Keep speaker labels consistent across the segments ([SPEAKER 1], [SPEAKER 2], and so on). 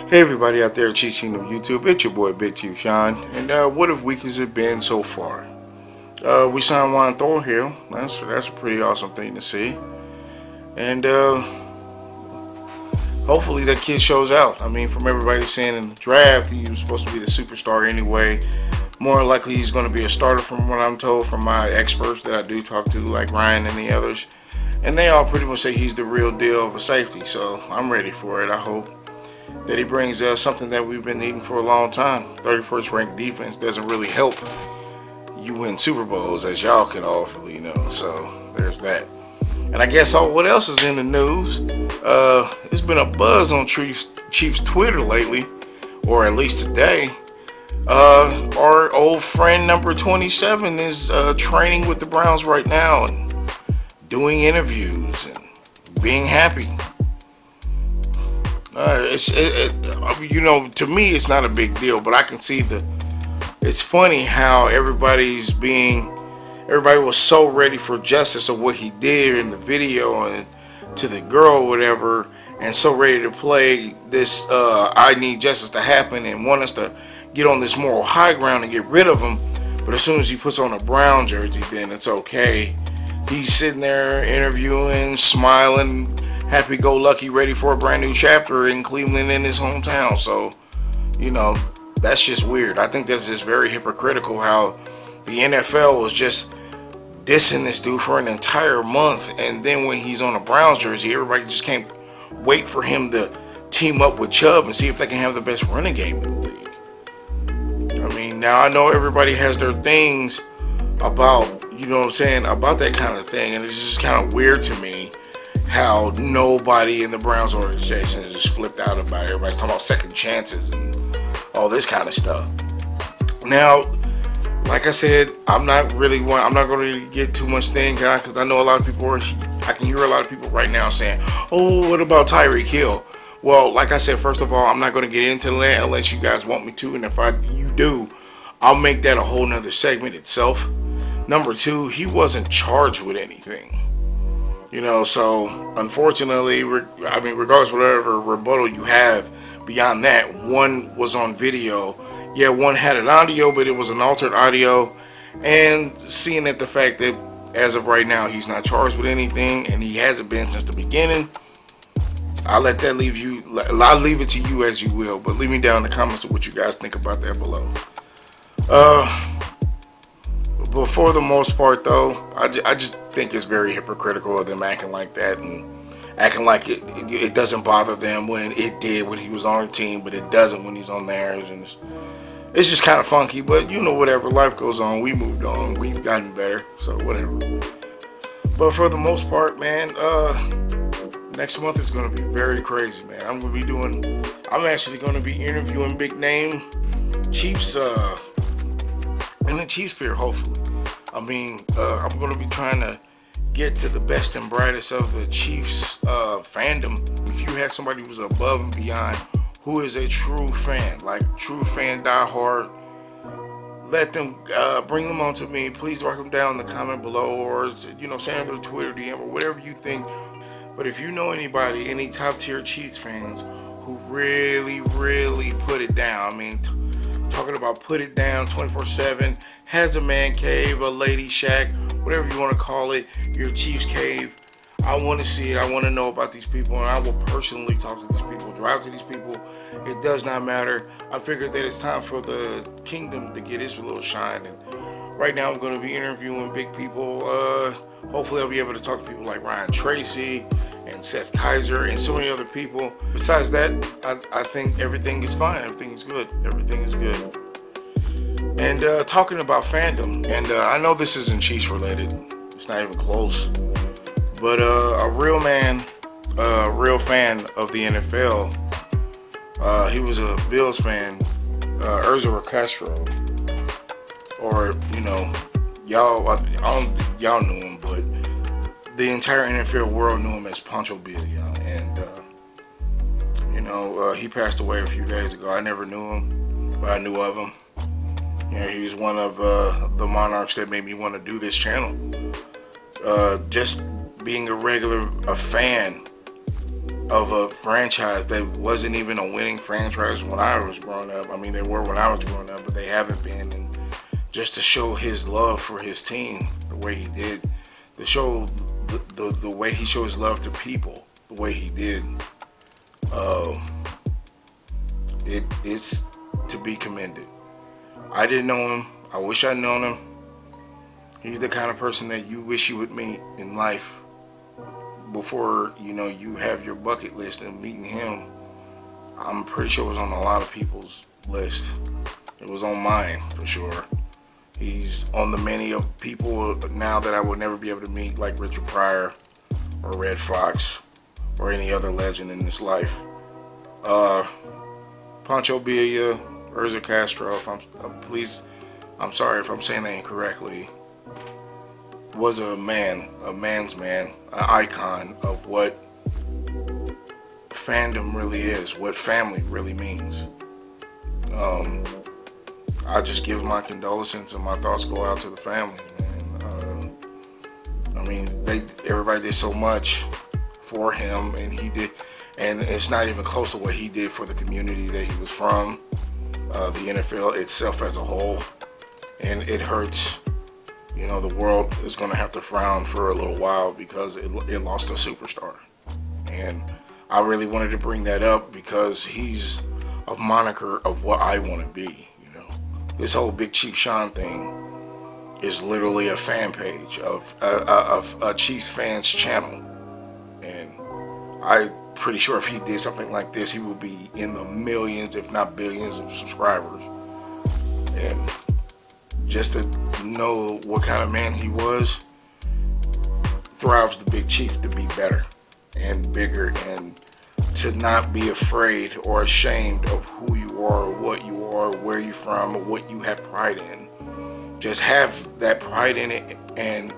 [SPEAKER 1] Hey everybody out there, Chief Kingdom YouTube, it's your boy Big Chief Sean, and what week has it been so far? We signed Juan Thornhill. That's a pretty awesome thing to see, and hopefully that kid shows out. I mean, from everybody saying in the draft he was supposed to be the superstar anyway. More likely he's going to be a starter from what I'm told from my experts that I do talk to, like Ryan and the others, and they all pretty much say he's the real deal of a safety. So I'm ready for it. I hope that he brings something that we've been needing for a long time. 31st ranked defense doesn't really help you win Super Bowls, as y'all can all know. So there's that. And I guess what else is in the news? It's been a buzz on Chiefs Twitter lately, or at least today. Our old friend number 27 is training with the Browns right now and doing interviews and being happy. To me it's not a big deal, but I can see it's funny how everybody was so ready for justice of what he did in the video and to the girl or whatever, and so ready to play this I need justice to happen and want us to get on this moral high ground and get rid of him. But as soon as he puts on a Brown jersey, then it's okay. He's sitting there interviewing, smiling, happy-go-lucky, ready for a brand new chapter in Cleveland, in his hometown. So, that's just weird. I think that's just very hypocritical how the NFL was just dissing this dude for an entire month, and then when he's on a Browns jersey, everybody just can't wait for him to team up with Chubb and see if they can have the best running game in the league. I mean, now I know everybody has their things about, about that kind of thing, and it's just kind of weird to me how nobody in the Browns organization is just flipped out about it. Everybody's talking about second chances and all this kind of stuff. Now, like I said, I'm not going to get too much thing, because I know a lot of people I can hear a lot of people right now saying, oh, what about Tyreek Hill? Well, like I said, first of all, I'm not going to get into that unless you guys want me to, and if you do, I'll make that a whole nother segment itself. Number two, he wasn't charged with anything. So unfortunately, regardless of whatever rebuttal you have beyond that, one was on video. Yeah, one had an audio, but it was an altered audio. And seeing that the fact that as of right now, he's not charged with anything, and he hasn't been since the beginning, I'll leave it to you as you will. But leave me down in the comments of what you guys think about that below. But for the most part, though, I just think it's very hypocritical of them acting like that and acting like it doesn't bother them when it did when he was on the team, but it doesn't when he's on theirs. And it's just kind of funky, but whatever, life goes on. We moved on. We've gotten better, so whatever. But for the most part, man, next month is going to be very crazy, man. I'm actually going to be interviewing big name Chiefs in the Chiefs sphere, hopefully. I'm going to be trying to get to the best and brightest of the Chiefs fandom. If you had somebody who's above and beyond, who is a true fan, like true fan, die hard, let them bring them on to me. Please write them down in the comment below, or send their Twitter DM or whatever you think. But if you know anybody, any top tier Chiefs fans who really, really put it down, talking about put it down 24/7, has a man cave, a lady shack, whatever you want to call it, your Chiefs cave. I want to see it. I want to know about these people, and I will personally talk to these people, drive to these people. It does not matter. I figured that it's time for the kingdom to get its little shine, and right now I'm going to be interviewing big people. Hopefully I'll be able to talk to people like Ryan Tracy and Seth Kaiser and so many other people. Besides that, I think everything is fine. Everything is good. Everything is good. And talking about fandom, and I know this isn't Chiefs related. It's not even close. But a real fan of the NFL, he was a Bills fan, Urza Castro, or y'all knew him, but the entire NFL world knew him as Pancho Villa, and he passed away a few days ago. I never knew him, but I knew of him. He was one of the monarchs that made me want to do this channel. Just being a fan of a franchise that wasn't even a winning franchise when I was growing up. I mean, they were when I was growing up, but they haven't been. And just to show his love for his team the way he did, to show the way he showed his love to people the way he did, it's to be commended. I didn't know him. I wish I'd known him. He's the kind of person that you wish you would meet in life before, you know, you have your bucket list. And meeting him, I'm pretty sure it was on a lot of people's list. It was on mine for sure. He's on the many of people now that I would never be able to meet, like Richard Pryor or Red Fox or any other legend in this life. Pancho Villa, Urza Castro, I'm sorry if I'm saying that incorrectly, was a man's man, an icon of what fandom really is, what family really means. I just give my condolences and my thoughts go out to the family, man. I mean, everybody did so much for him, and he did, and it's not even close to what he did for the community that he was from, the NFL itself as a whole, and it hurts. You know, the world is going to have to frown for a little while because it lost a superstar. And I really wanted to bring that up because he's a moniker of what I want to be, you know. This whole Big Chief Sean thing is literally a fan page of a Chiefs fans channel. And I'm pretty sure if he did something like this, he would be in the millions, if not billions of subscribers. And just to know what kind of man he was drives the Big Chief to be better and bigger, and to not be afraid or ashamed of who you are, what you are, where you're from, or what you have pride in. Just have that pride in it and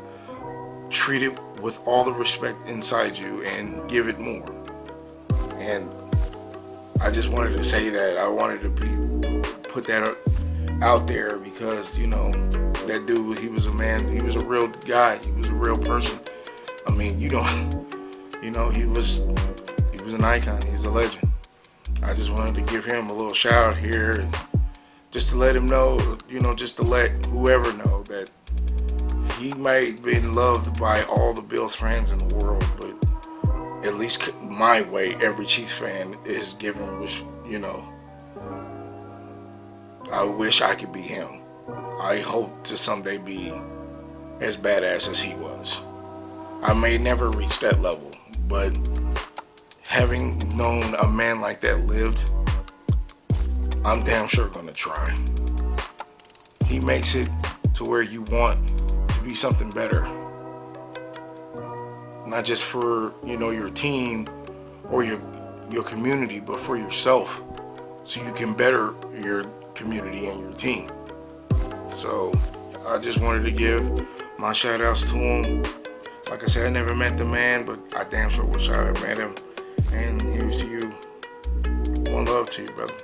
[SPEAKER 1] treat it with all the respect inside you and give it more. And I just wanted to say that. I wanted to put that out there because, you know, that dude, he was a man, he was a real guy, he was a real person. I mean, you know, he was an icon, he's a legend. I just wanted to give him a little shout out here, and just to let him know, you know, just to let whoever know that he might have been loved by all the Bills fans in the world, but at least my way, every Chiefs fan is given, which, you know, I wish I could be him. I hope to someday be as badass as he was. I may never reach that level, but having known a man like that lived, I'm damn sure gonna try. He makes it to where you want to be something better. Not just for, you know, your team or your community, but for yourself, so you can better your community and your team. So I just wanted to give my shout outs to him. Like I said, I never met the man, but I damn sure wish I had met him. And here's to you. One love to you, brother.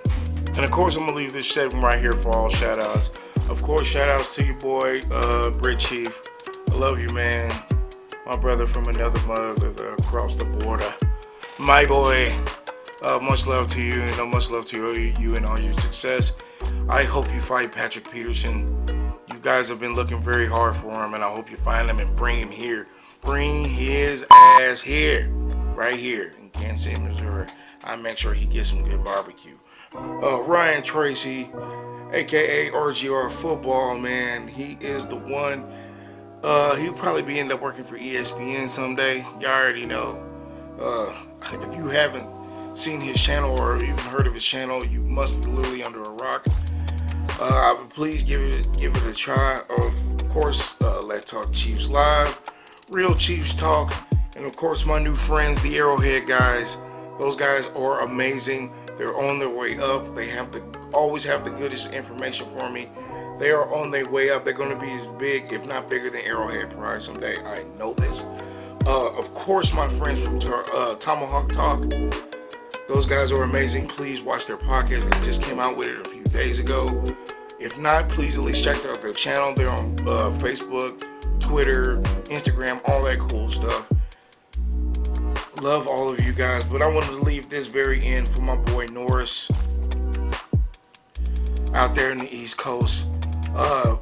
[SPEAKER 1] And of course, I'm gonna leave this segment right here for all shout outs. Of course, shout outs to your boy, Brit Chief. I love you, man. My brother from another mother across the border. My boy. Much love to you, and much love to you and all your success. I hope you fight Patrick Peterson. You guys have been looking very hard for him, and I hope you find him and bring him here. Bring his ass here, right here in Kansas City, Missouri. I make sure he gets some good barbecue. Ryan Tracy, aka RGR Football, man, he is the one. He'll probably end up working for ESPN someday. You already know. If you haven't seen his channel or even heard of his channel, you must be literally under a rock. Please give it a try. Of course, Let's Talk Chiefs Live, Real Chiefs Talk, and of course my new friends, the Arrowhead guys. Those guys are amazing. They're on their way up. They always have the goodest information for me. They are on their way up. They're going to be as big, if not bigger, than Arrowhead Pride someday. I know this. Of course, my friends from Tomahawk Talk. Those guys are amazing. Please watch their podcast. They just came out with it a few days ago. If not, please at least check out their channel. They're on Facebook, Twitter, Instagram, all that cool stuff. Love all of you guys, but I wanted to leave this very end for my boy Norris out there in the East Coast.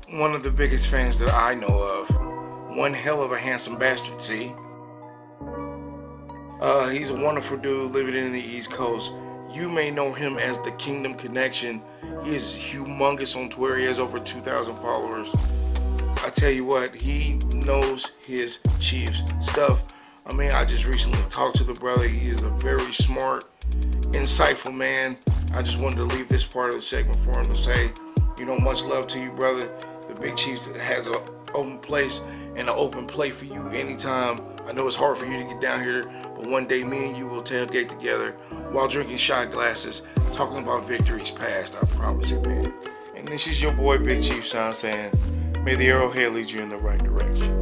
[SPEAKER 1] One of the biggest fans that I know of. One hell of a handsome bastard, see? He's a wonderful dude living in the East Coast. You may know him as the Kingdom Connection. He is humongous on Twitter. He has over 2,000 followers. I tell you what, he knows his Chiefs stuff. I mean, I just recently talked to the brother. He is a very smart, insightful man. I just wanted to leave this part of the segment for him to say, you know, much love to you, brother. The Big Chiefs has an open place and an open play for you anytime. I know it's hard for you to get down here, but one day me and you will tailgate together while drinking shot glasses, talking about victories past. I promise it, man. And this is your boy Big Chief Sean saying, may the arrowhead lead you in the right direction.